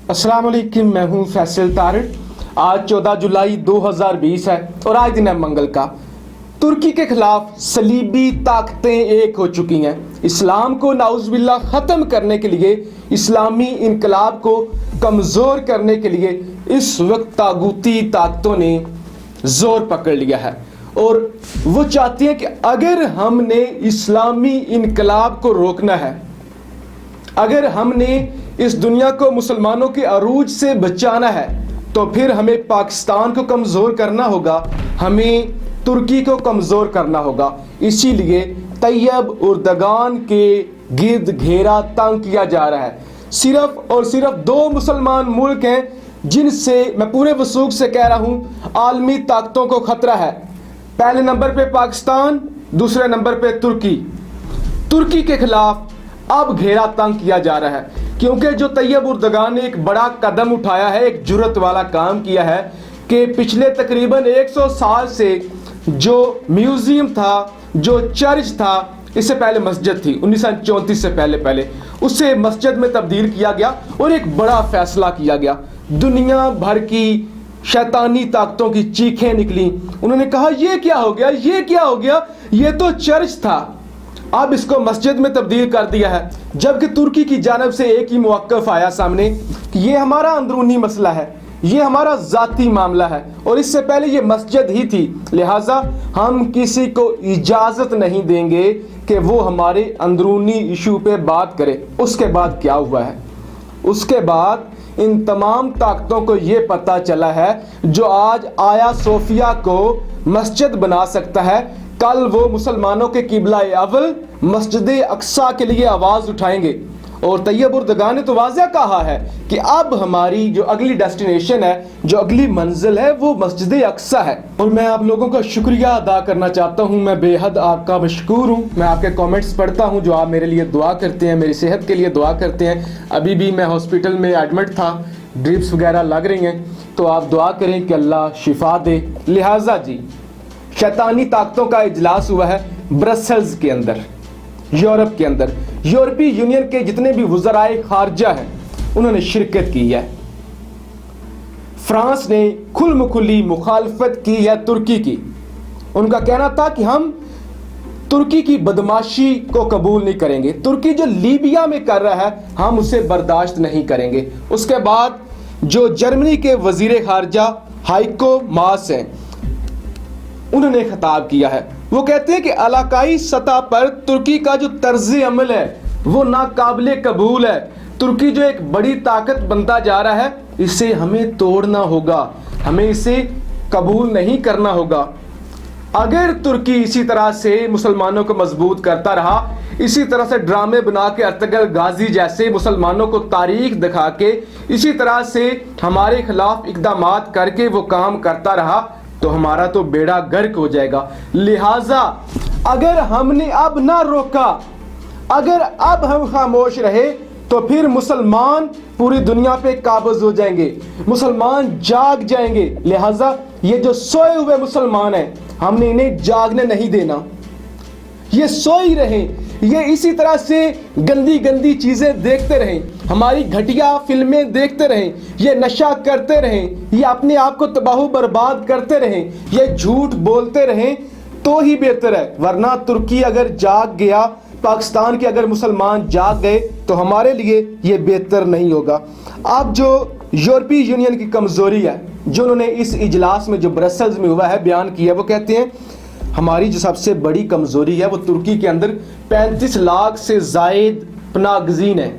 अस्सलाम वालेकुम, मैं हूं फैसल तारिक। आज 14 जुलाई 2020 है और आज दिन है मंगल का। तुर्की के खिलाफ सलीबी ताकतें एक हो चुकी हैं। इस्लाम को नाउज़ुबिल्लाह ख़त्म करने के लिए, इस्लामी इनकलाब को कमज़ोर करने के लिए इस वक्त तागूती ताकतों ने ज़ोर पकड़ लिया है और वो चाहती हैं कि अगर हमने इस्लामी इनकलाब को रोकना है, अगर हमने इस दुनिया को मुसलमानों के अरूज से बचाना है, तो फिर हमें पाकिस्तान को कमज़ोर करना होगा, हमें तुर्की को कमज़ोर करना होगा। इसीलिए तैयब उर्दगान के गिर्द घेरा तंग किया जा रहा है। सिर्फ और सिर्फ दो मुसलमान मुल्क हैं जिनसे मैं पूरे वसूख से कह रहा हूँ आलमी ताकतों को ख़तरा है। पहले नंबर पे पाकिस्तान, दूसरे नंबर पे तुर्की। तुर्की के खिलाफ अब घेरा तंग किया जा रहा है क्योंकि जो तैयब उर्दगान ने एक बड़ा कदम उठाया है, एक जुर्रत वाला काम किया है कि पिछले तकरीबन 100 साल से जो म्यूज़ियम था, जो चर्च था, इससे पहले मस्जिद थी 1934 से पहले उसे मस्जिद में तब्दील किया गया और एक बड़ा फैसला किया गया। दुनिया भर की शैतानी ताकतों की चीखें निकली। उन्होंने कहा ये क्या हो गया, ये क्या हो गया, ये तो चर्च था, अब इसको मस्जिद में तब्दील कर दिया है। जबकि तुर्की की जानब से एक ही मौक़िफ़ आया सामने कि ये हमारा अंदरूनी मसला है, ये हमारा ज़ाती मामला है और इससे पहले ये मस्जिद ही थी, लिहाजा हम किसी को इजाज़त नहीं देंगे कि वो हमारे अंदरूनी इशू पे बात करे। उसके बाद क्या हुआ है? उसके बाद इन तमाम ताकतों को ये पता चला है जो आज आया सोफिया को मस्जिद बना सकता है, कल वो मुसलमानों के किबला अव्वल मस्जिद अक्सा के लिए आवाज़ उठाएंगे। और तैयब उर्दगान ने तो वाज़ह कहा है कि अब हमारी जो अगली डेस्टिनेशन है, जो अगली मंजिल है, वो मस्जिद अक्सा है। और मैं आप लोगों का शुक्रिया अदा करना चाहता हूँ, मैं बेहद आपका मशकूर हूँ। मैं आपके कमेंट्स पढ़ता हूँ जो आप मेरे लिए दुआ करते हैं, मेरी सेहत के लिए दुआ करते हैं। अभी भी मैं हॉस्पिटल में एडमिट था, ड्रिप्स वगैरह लग रही हैं, तो आप दुआ करें कि अल्लाह शिफा दे। लिहाजा जी, शैतानी ताकतों का इजलास हुआ है ब्रसेल्स के अंदर, यूरोप के अंदर। यूरोपीय यूनियन के जितने भी वज़राए खारजा हैं उन्होंने शिरकत की है। फ्रांस ने खुल्म-खुली मुखालफत की है तुर्की की। उनका कहना था कि हम तुर्की की बदमाशी को कबूल नहीं करेंगे, तुर्की जो लीबिया में कर रहा है हम उसे बर्दाश्त नहीं करेंगे। उसके बाद जो जर्मनी के वज़ीर खारजा हाइको मास हैं, उन्होंने खिताब किया है। वो कहते हैं कि इलाकाई सतह पर तुर्की का जो तर्ज अमल है वो नाकाबिले कबूल है। तुर्की जो एक बड़ी ताकत बनता जा रहा है, इसे हमें तोड़ना होगा, हमें इसे कबूल नहीं करना होगा। अगर तुर्की इसी तरह से मुसलमानों को मजबूत करता रहा, इसी तरह से ड्रामे बना के अर्तगल गाजी जैसे मुसलमानों को तारीख दिखा के इसी तरह से हमारे खिलाफ इक़दामात करके वो काम करता रहा, तो हमारा तो बेड़ा गर्क हो जाएगा। लिहाजा अगर हमने अब ना रोका, अगर अब हम खामोश रहे, तो फिर मुसलमान पूरी दुनिया पे काबज़ हो जाएंगे, मुसलमान जाग जाएंगे। लिहाजा ये जो सोए हुए मुसलमान हैं, हमने इन्हें जागने नहीं देना। ये सोई रहें, ये इसी तरह से गंदी गंदी चीज़ें देखते रहें, हमारी घटिया फिल्में देखते रहें, ये नशा करते रहें, ये अपने आप को तबाह बर्बाद करते रहें, ये झूठ बोलते रहें तो ही बेहतर है। वरना तुर्की अगर जाग गया, पाकिस्तान के अगर मुसलमान जाग गए, तो हमारे लिए ये बेहतर नहीं होगा। अब जो यूरोपीय यूनियन की कमज़ोरी है, जो उन्होंने इस इजलास में जो ब्रसेल्स में हुआ है बयान किया, वो कहते हैं हमारी जो सबसे बड़ी कमज़ोरी है वो तुर्की के अंदर 35 लाख से ज़ायद पनागज़ीन है,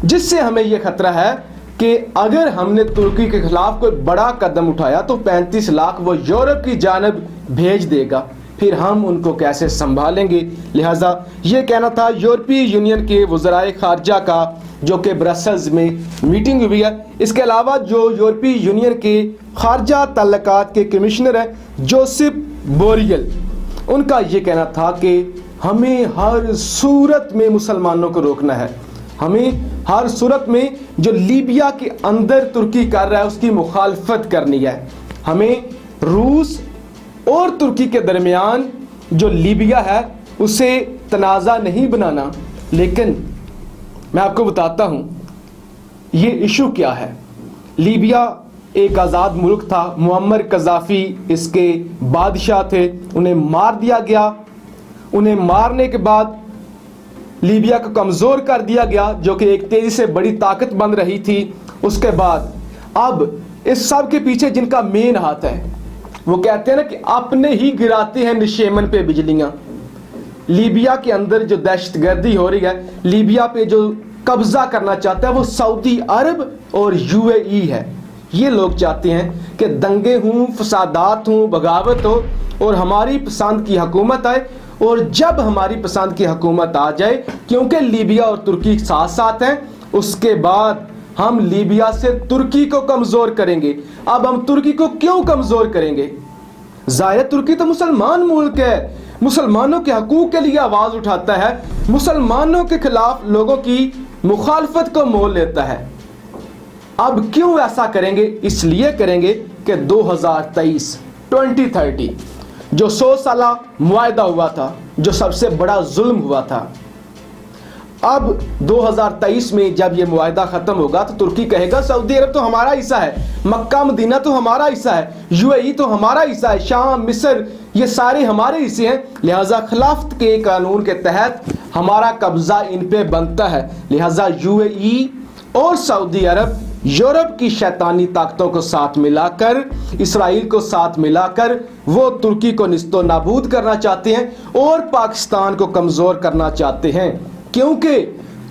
जिससे हमें यह ख़तरा है कि अगर हमने तुर्की के ख़िलाफ़ कोई बड़ा कदम उठाया तो 35 लाख वो यूरोप की जानब भेज देगा, फिर हम उनको कैसे संभालेंगे। लिहाजा ये कहना था यूरोपीय यूनियन के वज़राए ख़ारजा का, जो कि ब्रसेल्स में मीटिंग हुई है। इसके अलावा जो यूरोपीय यूनियन के ख़ारजा तल्लुकात के कमिश्नर हैं जोसेफ बोरियल, उनका ये कहना था कि हमें हर सूरत में मुसलमानों को रोकना है, हमें हर सूरत में जो लीबिया के अंदर तुर्की कर रहा है उसकी मुखालफत करनी है। हमें रूस और तुर्की के दरमियान जो लीबिया है उसे तनाज़ा नहीं बनाना। लेकिन मैं आपको बताता हूँ, ये इशू क्या है। लीबिया एक आज़ाद मुल्क था, मुअम्मर कज़ाफ़ी इसके बादशाह थे, उन्हें मार दिया गया। उन्हें मारने के बाद लीबिया को कमज़ोर कर दिया गया, जो कि एक तेज़ी से बड़ी ताकत बन रही थी। उसके बाद अब इस सब के पीछे जिनका मेन हाथ है, वो कहते हैं ना कि अपने ही गिराते हैं निशेमन पे बिजलियां। लीबिया के अंदर जो दहशतगर्दी हो रही है, लीबिया पे जो कब्जा करना चाहता है, वो सऊदी अरब और यूएई है। ये लोग चाहते हैं कि दंगे हों, फसादात हों, बगावत हो और हमारी पसंद की हुकूमत आए। और जब हमारी पसंद की हुकूमत आ जाए, क्योंकि लीबिया और तुर्की साथ साथ हैं, उसके बाद हम लीबिया से तुर्की को कमज़ोर करेंगे। अब हम तुर्की को क्यों कमज़ोर करेंगे? ज़ाहिर तुर्की तो मुसलमान मुल्क है, मुसलमानों के हकूक़ के लिए आवाज़ उठाता है, मुसलमानों के खिलाफ लोगों की मुखालफत को मोल लेता है। अब क्यों ऐसा करेंगे? इसलिए करेंगे कि 2030 जो 100 साला मुआहदा हुआ था, जो सबसे बड़ा जुल्म हुआ था, अब 2023 में जब ये मुआहदा ख़त्म होगा तो तुर्की कहेगा सऊदी अरब तो हमारा हिस्सा है, मक्का मदीना तो हमारा हिस्सा है, यूएई तो हमारा हिस्सा है, शाम मिस्र ये सारे हमारे हिस्से हैं, लिहाजा खिलाफत के कानून के तहत हमारा कब्ज़ा इन पे बनता है। लिहाजा यूएई और सऊदी अरब यूरोप की शैतानी ताकतों को साथ मिलाकर, इसराइल को साथ मिलाकर वो तुर्की को निस्तो नाबूद करना चाहते हैं और पाकिस्तान को कमज़ोर करना चाहते हैं। क्योंकि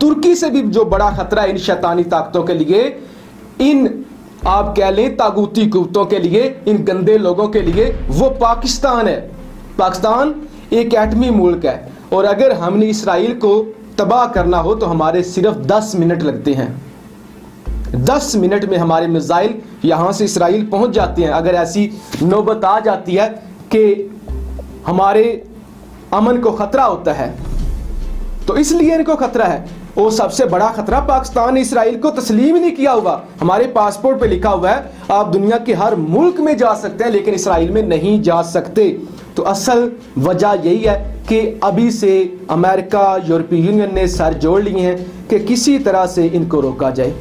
तुर्की से भी जो बड़ा खतरा है इन शैतानी ताकतों के लिए, इन आप कह लें तागूती कुत्तों के लिए, इन गंदे लोगों के लिए, वो पाकिस्तान है। पाकिस्तान एक एटमी मुल्क है और अगर हमने इसराइल को तबाह करना हो तो हमारे सिर्फ 10 मिनट लगते हैं। 10 मिनट में हमारे मिसाइल यहाँ से इसराइल पहुँच जाते हैं। अगर ऐसी नौबत आ जाती है कि हमारे अमन को ख़तरा होता है, तो इसलिए इनको खतरा है। और सबसे बड़ा खतरा पाकिस्तान ने इसराइल को तस्लीम नहीं किया हुआ। हमारे पासपोर्ट पे लिखा हुआ है आप दुनिया के हर मुल्क में जा सकते हैं लेकिन इसराइल में नहीं जा सकते। तो असल वजह यही है कि अभी से अमेरिका, यूरोपीय यूनियन ने सर जोड़ लिए हैं कि किसी तरह से इनको रोका जाए।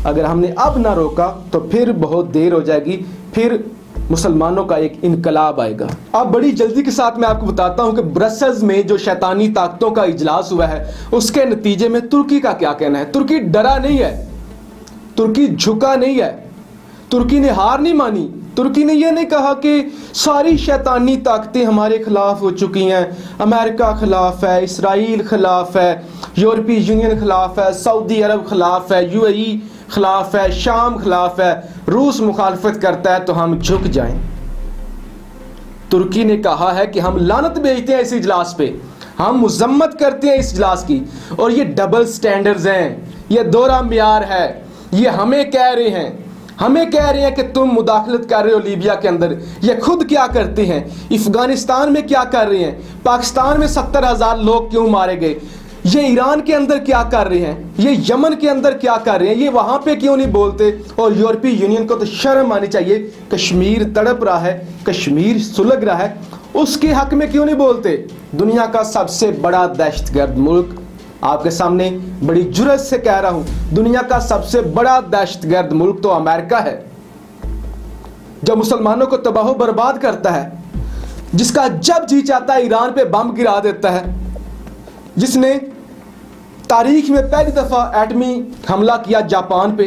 अगर हमने अब ना रोका तो फिर बहुत देर हो जाएगी, फिर मुसलमानों का एक इनकलाब आएगा। अब बड़ी जल्दी के साथ मैं आपको बताता हूं कि ब्रसेल्स में जो शैतानी ताकतों का इजलास हुआ है उसके नतीजे में तुर्की का क्या कहना है। तुर्की डरा नहीं है, तुर्की झुका नहीं है, तुर्की ने हार नहीं मानी। तुर्की ने यह नहीं कहा कि सारी शैतानी ताकतें हमारे खिलाफ हो चुकी हैं, अमेरिका खिलाफ है, इसराइल खिलाफ है, यूरोपीय यूनियन खिलाफ है, सऊदी अरब खिलाफ है, यूएई खिलाफ है, शाम खिलाफ है, रूस मुखालफत करता है तो हम झुक जाएं। तुर्की ने कहा है कि हम लानत भेजते हैं इस इजलास पे, हम मुजम्मत करते हैं इस इजलास की, और ये डबल स्टैंडर्ड्स हैं, ये दोहरा मियार है। ये हमें कह रहे हैं कि तुम मुदाखलत कर रहे हो लीबिया के अंदर, ये खुद क्या करते हैं, अफगानिस्तान में क्या कर रहे हैं, पाकिस्तान में 70,000 लोग क्यों मारे गए, ये ईरान के अंदर क्या कर रहे हैं, ये यमन के अंदर क्या कर रहे हैं, ये वहाँ पे क्यों नहीं बोलते। और यूरोपीय यूनियन को तो शर्म आनी चाहिए, कश्मीर तड़प रहा है, कश्मीर सुलग रहा है, उसके हक में क्यों नहीं बोलते। दुनिया का सबसे बड़ा दहशतगर्द मुल्क, आपके सामने बड़ी जुर्रत से कह रहा हूँ, दुनिया का सबसे बड़ा दहशतगर्द मुल्क तो अमेरिका है, जो मुसलमानों को तबाह बर्बाद करता है, जिसका जब जी चाहता है ईरान पे बम गिरा देता है, जिसने तारीख में पहली दफ़ा एटमी हमला किया जापान पे,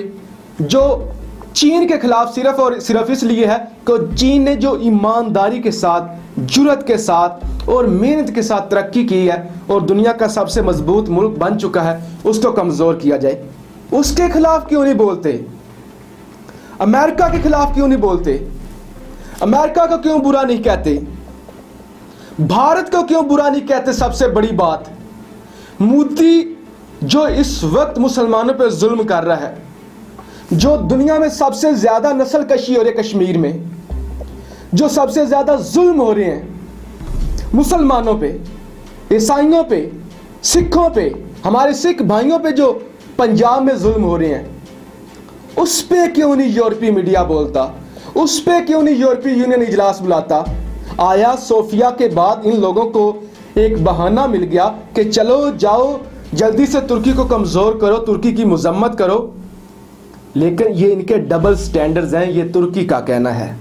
जो चीन के खिलाफ सिर्फ और सिर्फ इसलिए है कि चीन ने जो ईमानदारी के साथ, जुर्रत के साथ और मेहनत के साथ तरक्की की है और दुनिया का सबसे मजबूत मुल्क बन चुका है, उसको कमज़ोर किया जाए। उसके खिलाफ क्यों नहीं बोलते, अमेरिका के खिलाफ क्यों नहीं बोलते, अमेरिका को क्यों बुरा नहीं कहते, भारत को क्यों बुरा नहीं कहते। सबसे बड़ी बात, मोदी जो इस वक्त मुसलमानों पर जुल्म कर रहा है, जो दुनिया में सबसे ज़्यादा नस्ल कशी हो रही है कश्मीर में, जो सबसे ज़्यादा जुल्म हो रहे हैं मुसलमानों पे, ईसाइयों पे, सिखों पे, हमारे सिख भाइयों पे जो पंजाब में जुल्म हो रहे हैं, उस पे क्यों नहीं यूरोपीय मीडिया बोलता, उस पे क्यों नहीं यूरोपीय यूनियन इजलास बुलाता। आया सोफिया के बाद इन लोगों को एक बहाना मिल गया कि चलो जाओ जल्दी से तुर्की को कमज़ोर करो, तुर्की की मजम्मत करो। लेकिन ये इनके डबल स्टैंडर्ड्स हैं, ये तुर्की का कहना है।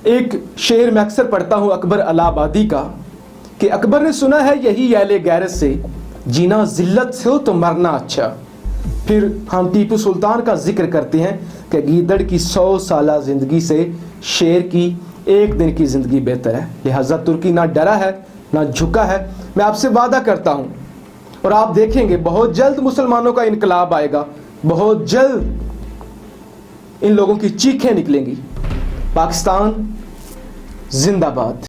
एक शेर मैं अक्सर पढ़ता हूं अकबर अलाहाबादी का, कि अकबर ने सुना है यही याले गैरत से, जीना जिल्लत से हो तो मरना अच्छा। फिर हम टीपू सुल्तान का जिक्र करते हैं कि गीदड़ की 100 साला ज़िंदगी से शेर की एक दिन की ज़िंदगी बेहतर है। लिहाजा तुर्की ना डरा है ना झुका है। मैं आपसे वादा करता हूँ, और आप देखेंगे बहुत जल्द मुसलमानों का इनकलाब आएगा, बहुत जल्द इन लोगों की चीखें निकलेंगी। पाकिस्तान जिंदाबाद।